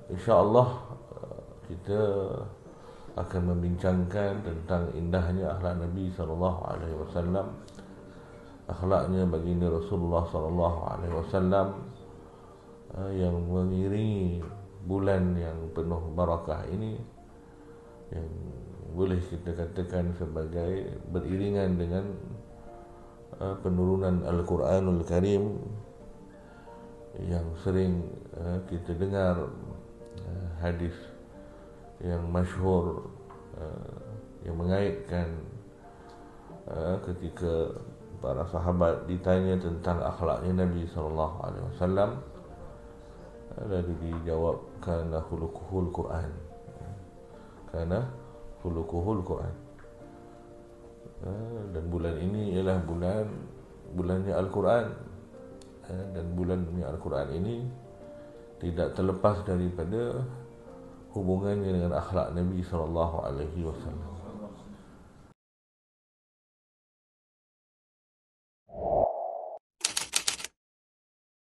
InsyaAllah kita akan membincangkan tentang indahnya akhlak Nabi SAW, akhlaknya baginda Rasulullah SAW yang mengiringi bulan yang penuh barakah ini, yang boleh kita katakan sebagai beriringan dengan penurunan Al-Quranul Karim yang sering kita dengar hadis yang masyhur yang mengaitkan ketika para sahabat ditanya tentang akhlaknya Nabi SAW, lalu dijawab kana khuluquhul Quran, kana khuluquhul Quran. Dan bulan ini ialah bulannya Al-Quran, dan bulannya Al-Quran ini tidak terlepas daripada hubungannya dengan akhlak Nabi SAW.